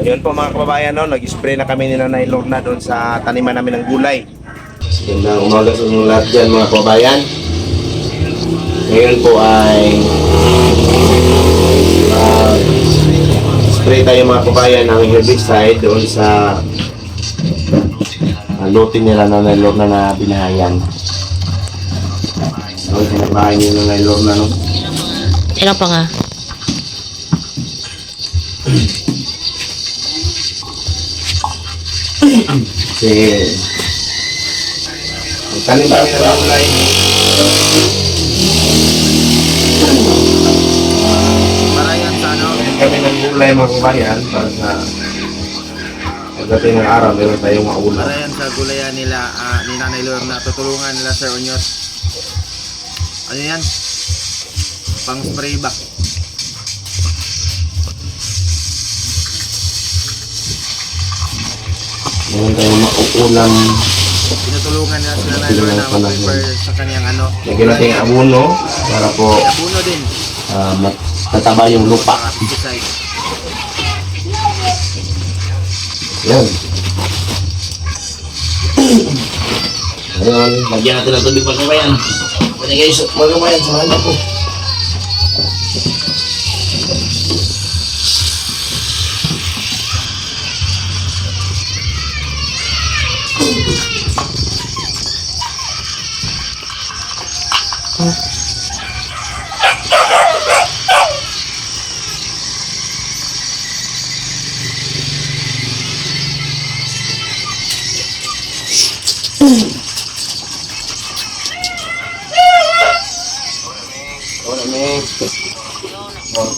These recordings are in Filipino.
Ayun po mga kababayan, no, nag-spray na kami ni Nanay Lorna doon sa taniman namin ng gulay. Gandang umaga sa inyong lahat dyan mga kababayan. Ngayon po ay spray tayo mga kababayan ng herbicide doon sa lote nila Nanay Lorna na binahayan. Doon sa nabahay ni Nanay Lorna, no? Ilan pa nga? Kasi tanim kami ng gulay. Para yan sa ano? Tanim kami ng gulay mga kabayan para sa pagdating ng araw meron tayong maulan. Para yan sa gulayan nila ni Nanay Lorna. Tutulungan nila Sir Onyot. Ano yan? Pang spray ba? Meron tayong mauulang. Tinutulungan nila si Nanay Lorna mag-prepare sa kanyang ano. Lagyan natin yung abono para po Abuno din. matataba yung lupa. Mga pesticide. Yan. Ngayon, lagyan natin ng tubig mga kabayan. Pwede kayo mga kabayan sa handa po.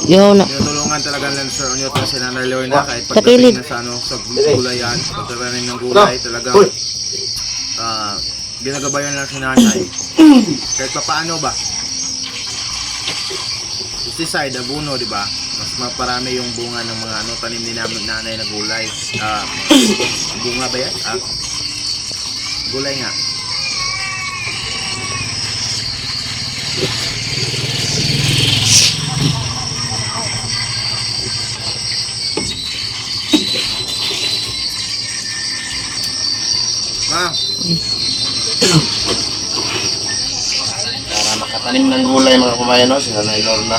Yun na. Tinutulungan talaga nila Sir Onyot na si Nanay Lorna kahit Sa kilid. pagdating na sa ano, sa gulayan, pagdating ng gulay, talagang ginagabayan lang si Nanay. Kahit pa paano ba? Pesticide, abuno, di ba? Mas maparami yung bunga ng mga ano, tanim ni Nanay na gulay. Bunga ba yan? Gulay nga. Para makatanim ng gulay mga kabayan, no? Si Nanay Lorna.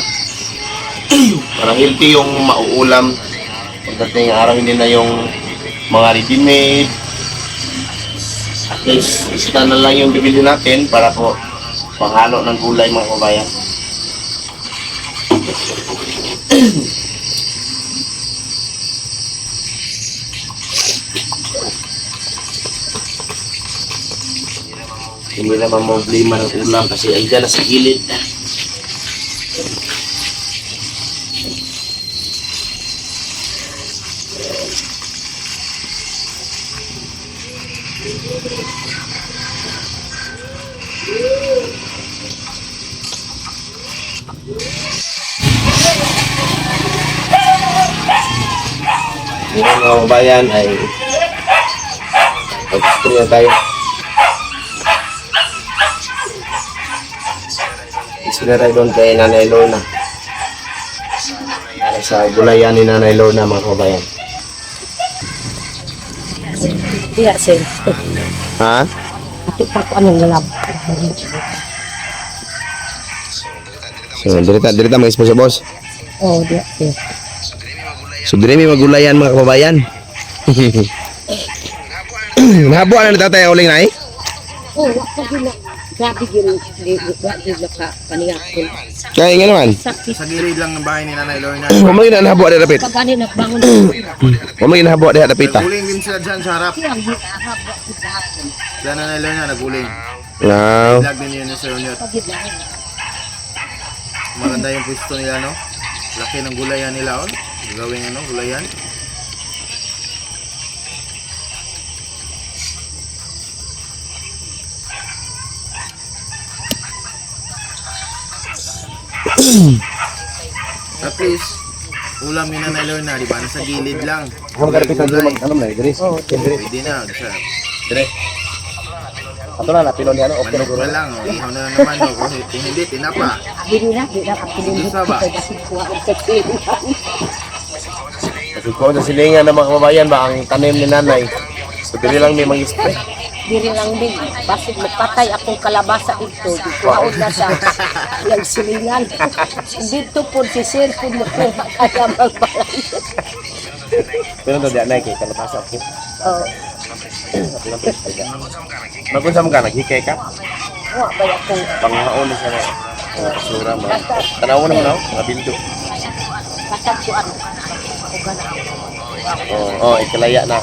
Para healthy yung mauulam. Pagdating ng araw, hindi na yung mga ready-made. At least, isa na lang yung bibili natin para po panghalo ng gulay mga kabayan. Hindi naman problema ng ulam kasi andyan na sa gilid. Ngayon mga kabayan ay pag-spray na tayo. Spray tayo doon kay Nanay Lorna. Para sa gulayan ni Nanay Lorna mga kabayan. Iya, sir. Ha? Ito pa ko anong lalab. So, dirita mga esposa boss. Oh, dia, sir. So, dire may magulayan mga kababayan. Nahabo na ni tatay ang uling na eh? Oh, wakto gina. Grabe gina. Grabe gina ka. Paningakon. Kaya nga naman. Sakit. Sa gilid lang ng bahay ni Nanay Lorna. Mamagin na nahabo na dapit. Pagkani nagbangon. Mamagin na nahabo na dapit ha. Naguling din sila dyan sa harap. Siyang hihahaba. Hihahapon. Sila Nanay Lorna naguling. Now, Vlog din yun ni Sir Onyot. Pagkidlahin. Maganda yung pwesto nila, no? Laki ng gulayan nila, oh. Gawing ano, gulayan. At least, ulam ni Nanay Lorna, di ba? Nasa gilid lang. Kung karapitan Gulay. ano na, Idris? Oo, Pwede na. Dire. Ato na, napilon yan, okay na Manok na lang, oh. Ihaw na lang naman, oh. Kung hindi, tinapa. Hindi na, di na kapilin. Gusto ba? Kasi kuha ko sa piling. Kasi kung sa silingan ng mga kababayan ba, ang tanim ni nanay, so dili lang may mag-spray. Diri lang din. Basit magpatay akong kalabasa ito. Di ko haon na sa yung silingan. Dito po si Sir po mo kung kaya magbalay. Pero ito di anay kay kalabasa po. Oh, Magunsam ka, naghikay ka? wa ba akong Panghaon sa mga basura mo. Tanaw mo naman ako, mga bildo. kasagpuan. O gana. Oo, ikalaya na.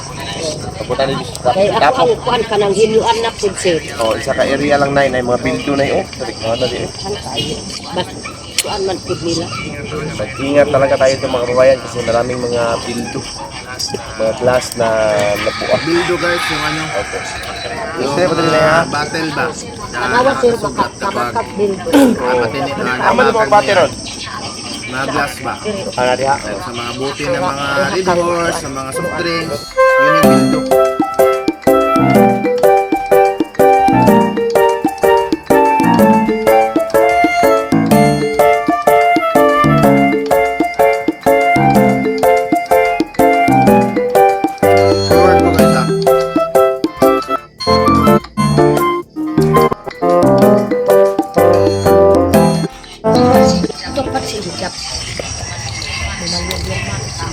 Pagpunta dito sa Kaya ako tapok. ang kuan ka ng hinuan na po Sir. Oh, isa ka area lang na mga bildo na yun. Sabi ko na din. Ano tayo? Bas, kuan man po nila. Mag-ingat talaga tayo sa mga kababayan kasi maraming mga bildo. Mga glass na nabuak. Bildo guys, yung ano, Okay. yung Gusto pa nila ha? battle ba? Tanawa Sir, baka nakasugat kapag kamakap din po. matinit na Tama na mga bate ron. mga glass ba? Ano diha? Sa mga buti ng mga Red Horse, sa mga soft drinks, yun yung bildo. Forward ko guys ah. Ito pa silip. Lumalyog yung mata.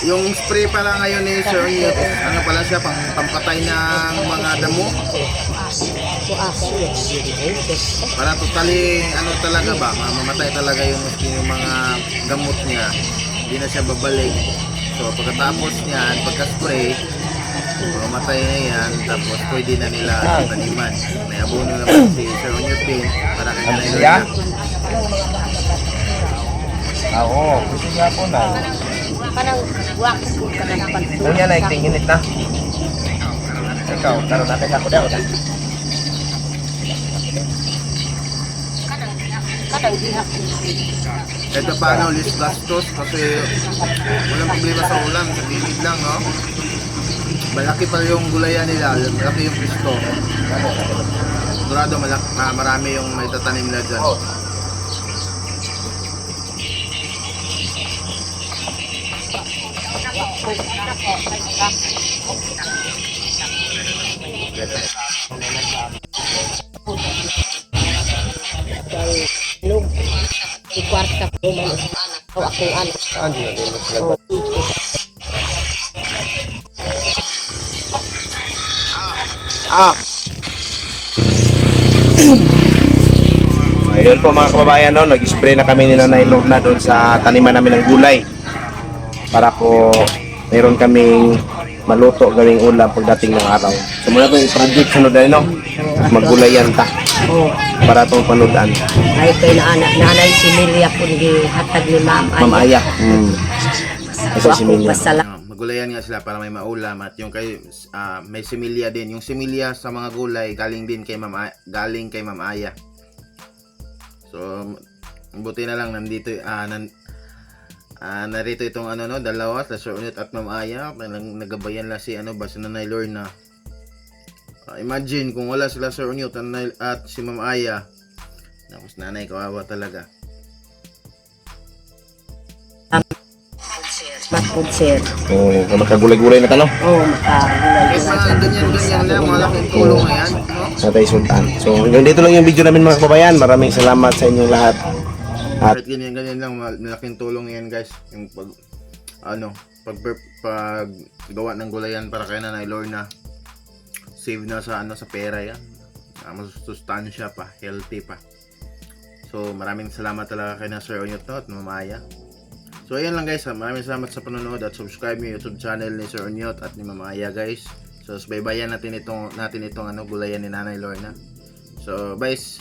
Yung spray pala ngayon ni Sir Onyot, ano pala siya, pampatay ng mga damo. Ito aso. Para totally, ano talaga ba, mamamatay talaga yung mga gamot niya. Hindi na siya babalik. So pagkatapos niyan, pagka-spray, mamatay na yan, tapos pwede na nila taniman. May abono naman si Sir Onyot din, para kay Nanay Siya? Lorna. Oo, gusto niya po na. Kanang buwak po ka ng pansin. Kung yan ay tinginit na. Ikaw, karoon natin ako daw. Kanang dihak po. Ito paano, list gastos, kasi walang problema sa ulam, sa gilid lang, no? Malaki pa yung gulayan nila, malaki yung pisto. Sigurado marami yung may tatanim nila dyan. Dahil lug. Ikwarta po man. O akong anak. Saan din natin mas O, Ah! Ayun po mga kababayan, no, nag-spray na kami ni Nanay Lorna doon sa taniman namin ng gulay. Para po mayroon kaming maluto gawing ulam pagdating ng araw. So muna po yung project sunod na no? Maggulayan ta o. para itong panudan. Ay kay na anak nanay si Milia po di hatag ni Ma'am Ma'am Aya. Kasi si Minya. Pasala. Magulayan nga sila para may maulam, at yung kay may similya din. Yung similya sa mga gulay galing din kay galing kay Ma'am Aya. So buti na lang nandito narito itong ano no, dalawa, sa Sir Onyot at Ma'am Aya. Nagabayan la si ano ba, si Nanay Lorna. Imagine kung wala sila Sir Onyot at si Ma'am Aya. Tapos nanay, kawawa talaga. Matpod sir. Oh, magkagulay-gulay na talo. O makagulay. Kahit mga ganyan-ganyan lang, malaking tulong na yan, no? Sa tayo sultan. So hanggang dito lang yung video namin mga kababayan. Maraming salamat sa inyong lahat. Kahit ganyan-ganyan lang, malaking tulong yan guys. Yung pag gawa ng gulayan para kay Nanay Lorna. Save na sa sa pera yan. Masustansya pa, healthy pa. So maraming salamat talaga kay na Sir Onyot at Ma'am Aya. So ayan lang guys, maraming salamat sa panonood at subscribe niyo YouTube channel ni Sir Onyot at ni Ma'am Aya guys. So baybayan natin itong gulayan ni Nanay Lorna. So guys,